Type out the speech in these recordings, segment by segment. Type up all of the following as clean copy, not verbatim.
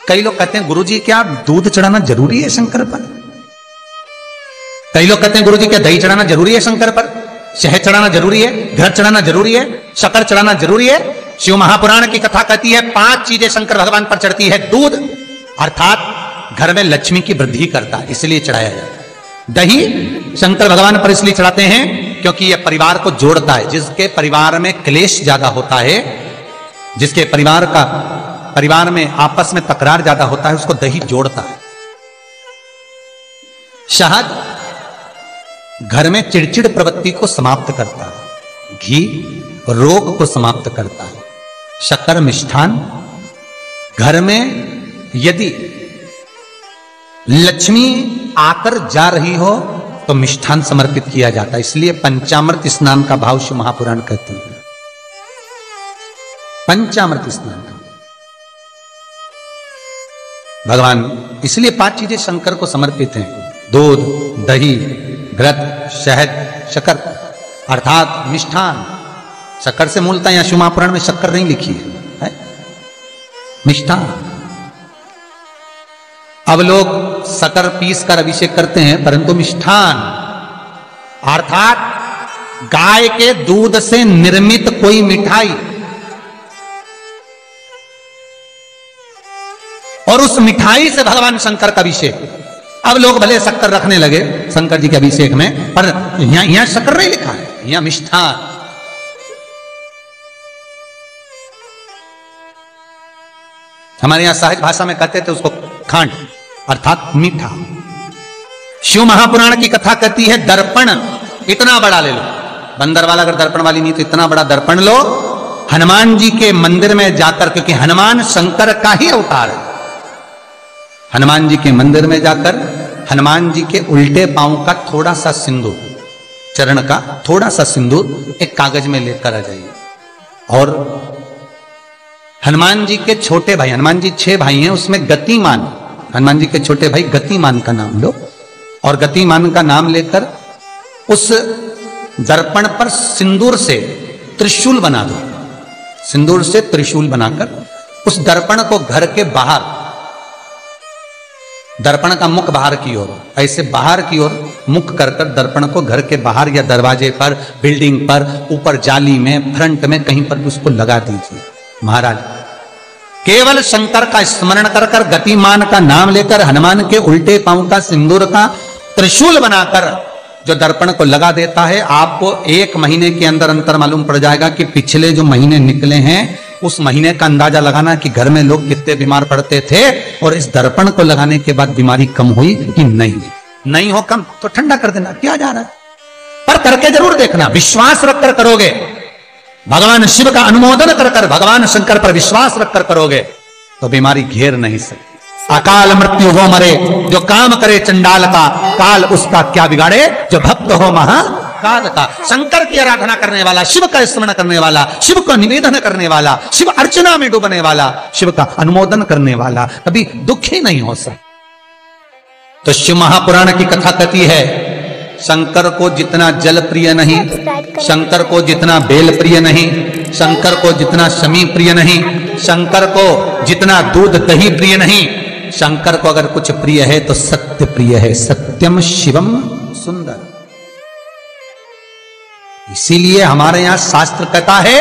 कई लोग कहते हैं गुरुजी क्या दूध चढ़ाना जरूरी है शंकर पर? कई लोग कहते हैं गुरुजी क्या दही चढ़ाना जरूरी है शंकर पर? शहद चढ़ाना जरूरी है? घृत चढ़ाना जरूरी है? शक्कर चढ़ाना जरूरी है? शिव महापुराण की कथा कहती है 5 चीजें शंकर भगवान पर चढ़ती है। दूध अर्थात घर में लक्ष्मी की वृद्धि करता है, इसलिए चढ़ाया जाता है। दही शंकर भगवान पर इसलिए चढ़ाते हैं क्योंकि यह परिवार को जोड़ता है। जिसके परिवार में क्लेश ज्यादा होता है, जिसके परिवार में आपस में तकरार ज्यादा होता है, उसको दही जोड़ता है। शहद घर में चिड़चिड़ प्रवृत्ति को समाप्त करता है। घी रोग को समाप्त करता है। शक्कर मिष्ठान घर में यदि लक्ष्मी आकर जा रही हो तो मिष्ठान समर्पित किया जाता है, इसलिए पंचामृत स्नान का भाव शिव महापुराण कहते हैं। पंचामृत स्नान का भगवान इसलिए 5 चीजें शंकर को समर्पित हैं। दूध, दही, घृत, शहद, शक्कर अर्थात मिष्ठान। शक्कर से मूलतः यहां शिव महापुराण में शक्कर नहीं लिखी है, मिष्ठान। अब लोग शक्कर पीस कर अभिषेक करते हैं, परंतु मिष्ठान अर्थात गाय के दूध से निर्मित कोई मिठाई और उस मिठाई से भगवान शंकर का अभिषेक। अब लोग भले शक्कर रखने लगे शंकर जी के अभिषेक में, पर यहां शक्कर नहीं लिखा है, यहां मिष्ठान। हमारे यहां सहज भाषा में कहते थे उसको खांड अर्थात मीठा। शिव महापुराण की कथा कहती है दर्पण इतना बड़ा ले लो। बंदर वाला अगर दर्पण वाली नहीं तो इतना बड़ा दर्पण लो, हनुमान जी के मंदिर में जाकर, क्योंकि हनुमान शंकर का ही अवतार है। हनुमान जी के मंदिर में जाकर हनुमान जी के उल्टे पांव का थोड़ा सा सिंदूर, चरण का थोड़ा सा सिंदूर एक कागज में लेकर आ जाइए। और हनुमान जी के छोटे भाई, हनुमान जी 6 भाई हैं, उसमें गतिमान, हनुमान जी के छोटे भाई गतिमान का नाम लो और गतिमान का नाम लेकर उस दर्पण पर सिंदूर से त्रिशूल बना दो। सिंदूर से त्रिशूल बनाकर उस दर्पण को घर के बाहर, दर्पण का मुख बाहर की ओर, ऐसे बाहर की ओर मुख कर कर दर्पण को घर के बाहर या दरवाजे पर, बिल्डिंग पर, ऊपर जाली में, फ्रंट में कहीं पर भी उसको लगा दीजिए। महाराज केवल शंकर का स्मरण कर कर, गतिमान का नाम लेकर, हनुमान के उल्टे पांव का सिंदूर का त्रिशूल बनाकर जो दर्पण को लगा देता है, आपको 1 महीने के अंदर अंतर मालूम पड़ जाएगा कि पिछले जो महीने निकले हैं उस महीने का अंदाजा लगाना कि घर में लोग कितने बीमार पड़ते थे और इस दर्पण को लगाने के बाद बीमारी कम हुई कि नहीं हो कम तो ठंडा कर देना, क्या जा रहा है, पर करके जरूर देखना। विश्वास रखकर करोगे, भगवान शिव का अनुमोदन कर कर, भगवान शंकर पर विश्वास रखकर करोगे तो बीमारी घेर नहीं सकती। अकाल मृत्यु हो मरे जो काम करे चंडाल का, काल उसका क्या बिगाड़े जो भक्त हो महाकाल का। शंकर की आराधना करने वाला, शिव का स्मरण करने वाला, शिव को निवेदन करने वाला, शिव अर्चना में डूबने वाला, शिव का अनुमोदन करने वाला कभी दुखी नहीं हो सकता। तो शिव महापुराण की कथा कहती है शंकर को जितना जल प्रिय नहीं, शंकर को जितना बेल प्रिय नहीं, शंकर को जितना शमी प्रिय नहीं, शंकर को जितना दूध दही प्रिय नहीं, शंकर को अगर कुछ प्रिय है तो सत्य प्रिय है। सत्यम शिवम सुंदर। इसीलिए हमारे यहां शास्त्र कहता है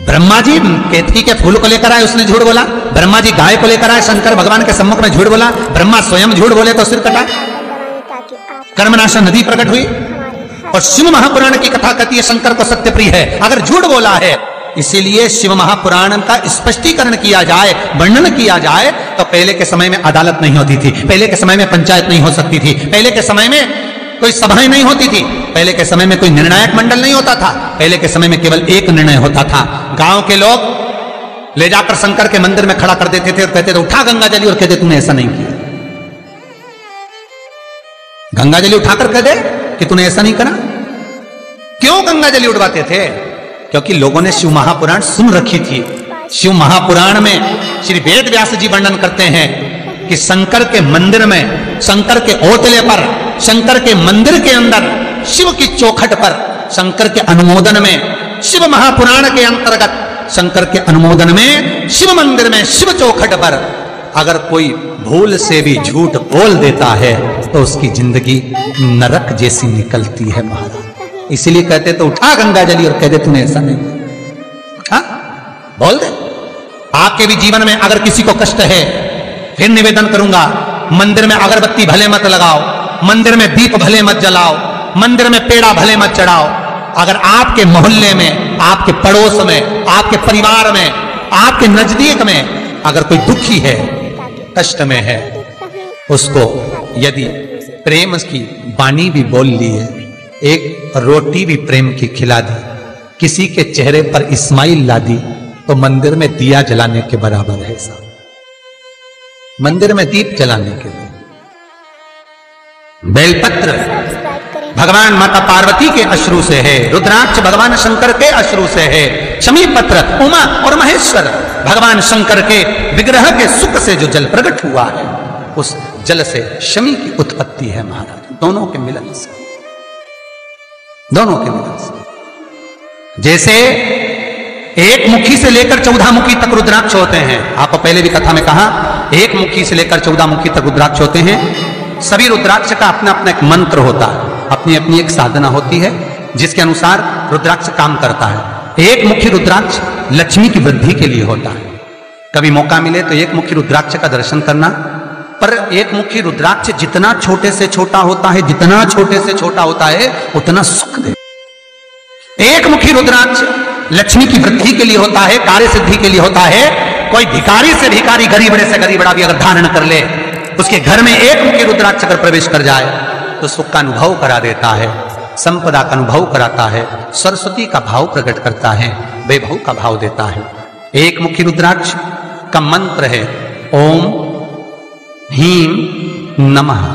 ब्रह्मा जी केतकी के फूल को लेकर आए, उसने झूठ बोला। ब्रह्मा जी गाय को लेकर आए, शंकर भगवान के सम्मुख में झूठ बोला। ब्रह्मा स्वयं झूठ बोले तो सिर कटा। कर्मनाशा नदी प्रकट हुई। और शिव महापुराण की कथा कहती है शंकर को सत्य प्रिय है, अगर झूठ बोला है। इसीलिए शिव महापुराण का स्पष्टीकरण किया जाए, वर्णन किया जाए तो पहले के समय में अदालत नहीं होती थी, पहले के समय में पंचायत नहीं हो सकती थी, पहले के समय में कोई सभाएं नहीं होती थी, पहले के समय में कोई निर्णायक मंडल नहीं होता था, पहले के समय में केवल एक निर्णय होता था। गांव के लोग ले जाकर शंकर के मंदिर में खड़ा कर देते थे और कहते थे उठा गंगा जली, और कहते तूने ऐसा नहीं किया। गंगा जली उठाकर कह दे कि तूने ऐसा नहीं करा। क्यों गंगा जली उठवाते थे? क्योंकि लोगों ने शिव महापुराण सुन रखी थी। शिव महापुराण में श्री वेद व्यास जी वर्णन करते हैं कि शंकर के मंदिर में, शंकर के ओटले पर, शंकर के मंदिर के अंदर, शिव की चौखट पर, शंकर के अनुमोदन में शिव महापुराण के अंतर्गत शंकर के अनुमोदन में शिव मंदिर में शिव चौखट पर अगर कोई भूल से भी झूठ बोल देता है तो उसकी जिंदगी नरक जैसी निकलती है महाराज। इसीलिए कहते तो उठा गंगा जली और कह दे तूने ऐसा नहीं उठा, बोल दे। आपके भी जीवन में अगर किसी को कष्ट है, फिर निवेदन करूंगा, मंदिर में अगरबत्ती भले मत लगाओ, मंदिर में दीप भले मत जलाओ, मंदिर में पेड़ा भले मत चढ़ाओ। अगर आपके मोहल्ले में, आपके पड़ोस में, आपके परिवार में, आपके नजदीक में अगर कोई दुखी है, कष्ट में है, उसको यदि प्रेम की वाणी भी बोल ली है, एक रोटी भी प्रेम की खिला दी, किसी के चेहरे पर इस्माइल ला दी, तो मंदिर में दिया जलाने के बराबर है साहब। मंदिर में दीप जलाने के लिए बेलपत्र भगवान माता पार्वती के अश्रु से है, रुद्राक्ष भगवान शंकर के अश्रु से है, शमी पत्र उमा और महेश्वर भगवान शंकर के विग्रह के सुख से जो जल प्रकट हुआ है, उस जल से शमी की उत्पत्ति है महाराज। दोनों के मिलन से, दोनों के मिलन से। जैसे एक मुखी से लेकर 14 मुखी तक रुद्राक्ष होते हैं, आपको पहले भी कथा में कहा, एक मुखी से लेकर 14 मुखी तक रुद्राक्ष होते हैं। सभी रुद्राक्ष का अपना अपना एक मंत्र होता है, अपनी अपनी एक साधना होती है जिसके अनुसार रुद्राक्ष काम करता है। एक मुखी रुद्राक्ष लक्ष्मी की वृद्धि के लिए होता है। कभी मौका मिले तो एक मुखी रुद्राक्ष का दर्शन करना। पर एक मुखी रुद्राक्ष जितना छोटे से छोटा होता है, जितना छोटे से छोटा होता है, उतना सुख दे। एक मुखी रुद्राक्ष लक्ष्मी की वृद्धि के लिए होता है, कार्य सिद्धि के लिए होता है। कोई भिखारी से भिखारी, गरीबड़े से गरीबड़ा भी अगर धारण कर ले, उसके घर में एक मुखी रुद्राक्ष अगर प्रवेश कर जाए तो सुख का अनुभव करा देता है, संपदा का अनुभव कराता है, सरस्वती का भाव प्रकट करता है, वैभव का भाव देता है। एक मुखी रुद्राक्ष का मंत्र है ओम ह्रीं नमः।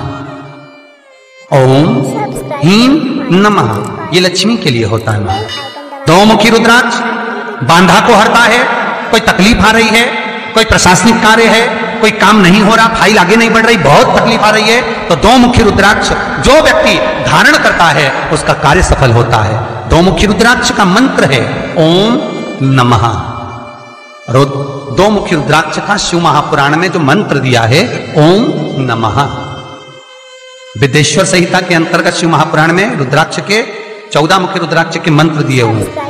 ओम ह्रीं नमः, ये लक्ष्मी के लिए होता है। दो मुखी रुद्राक्ष बांधा को हरता है। कोई तकलीफ आ रही है, कोई प्रशासनिक कार्य है, कोई काम नहीं हो रहा, फाइल आगे नहीं बढ़ रही, बहुत तकलीफ आ रही है, तो दो मुखी रुद्राक्ष जो व्यक्ति धारण करता है उसका कार्य सफल होता है। दो मुखी रुद्राक्ष का मंत्र है ओम नमः। और दो मुखी रुद्राक्ष का शिव महापुराण में जो मंत्र दिया है ओम नमः। विदेश्वर संहिता के अंतर्गत शिव महापुराण में रुद्राक्ष के 14 मुखी रुद्राक्ष के मंत्र दिए हुए हैं।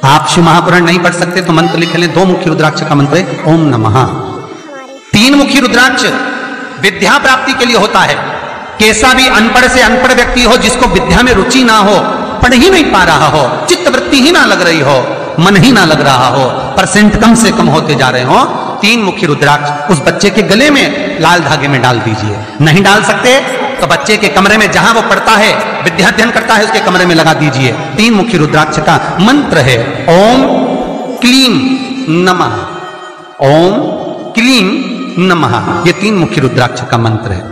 आप शिव महापुराण नहीं पढ़ सकते तो मंत्र लिख लें। दो मुखी रुद्राक्ष का मंत्र है ओम नमः। तीन मुखी रुद्राक्ष विद्या प्राप्ति के लिए होता है। कैसा भी अनपढ़ से अनपढ़ व्यक्ति हो, जिसको विद्या में रुचि ना हो, पढ़ ही नहीं पा रहा हो, चित्त वृत्ति ही ना लग रही हो, मन ही ना लग रहा हो, परसेंट कम से कम होते जा रहे हो, तीन मुखी रुद्राक्ष उस बच्चे के गले में लाल धागे में डाल दीजिए। नहीं डाल सकते तो बच्चे के कमरे में जहां वो पढ़ता है, विद्याध्ययन करता है, उसके कमरे में लगा दीजिए। तीन मुखी रुद्राक्ष का मंत्र है ओम क्लीं नमः। ओम क्लीं नमः, ये तीन मुखी रुद्राक्ष का मंत्र है।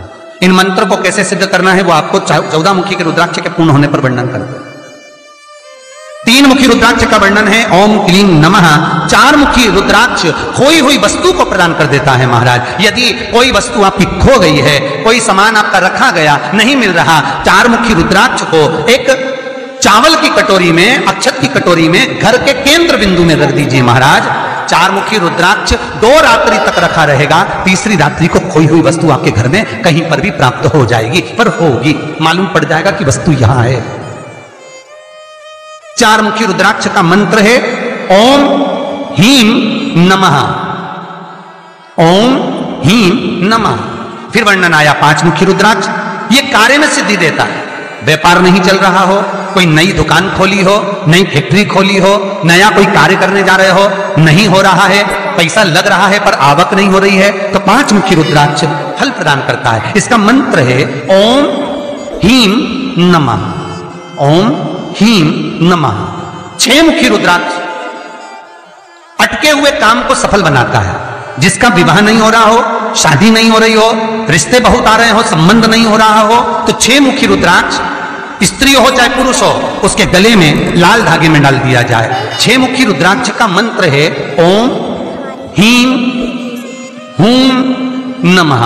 इन मंत्र को कैसे सिद्ध करना है वो आपको 14 मुखी के रुद्राक्ष के पूर्ण होने पर वर्णन करते हैं। तीन मुखी रुद्राक्ष का वर्णन है ओम क्लीं नमः। चार मुखी रुद्राक्ष खोई हुई वस्तु को प्रदान कर देता है महाराज। यदि कोई वस्तु आपकी खो गई है, कोई सामान आपका रखा गया नहीं मिल रहा, चार मुखी रुद्राक्ष को एक चावल की कटोरी में, अक्षत की कटोरी में घर के केंद्र बिंदु में रख दीजिए महाराज। चार मुखी रुद्राक्ष 2 रात्रि तक रखा रहेगा। तीसरी रात्रि को खोई हुई वस्तु आपके घर में कहीं पर भी प्राप्त हो जाएगी, पर होगी, मालूम पड़ जाएगा कि वस्तु यहां है। चार मुखी रुद्राक्ष का मंत्र है ओम ह्रीं नमः। ओम ह्रीं नमः। फिर वर्णन आया 5 मुखी रुद्राक्ष। ये कार्य में सिद्धि देता है। व्यापार नहीं चल रहा हो, कोई नई दुकान खोली हो, नई फैक्ट्री खोली हो, नया कोई कार्य करने जा रहे हो, नहीं हो रहा है, पैसा लग रहा है पर आवक नहीं हो रही है, तो 5 मुखी रुद्राक्ष फल प्रदान करता है। इसका मंत्र है ओम ह्रीं नमः। ओम ह्रीं नमः। 6 मुखी रुद्राक्ष अटके हुए काम को सफल बनाता है। जिसका विवाह नहीं हो रहा हो, शादी नहीं हो रही हो, रिश्ते बहुत आ रहे हो, संबंध नहीं हो रहा हो, तो 6 मुखी रुद्राक्ष स्त्री हो चाहे पुरुष हो, उसके गले में लाल धागे में डाल दिया जाए। 6 मुखी रुद्राक्ष का मंत्र है ओम ह्रीं हूं नमः।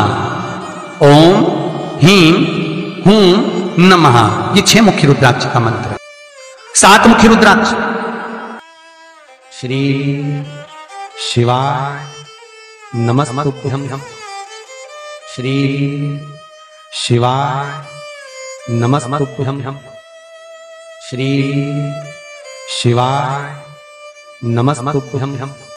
ओम ह्रीं हूं नमः। ये 6 मुखी रुद्राक्ष का मंत्र है। 7 मुखी रुद्राक्ष श्री शिवाय नमस्तुभ्यं। श्री शिवाय नमस्तुभ्यं। श्री शिवाय नमस्तुभ्यं।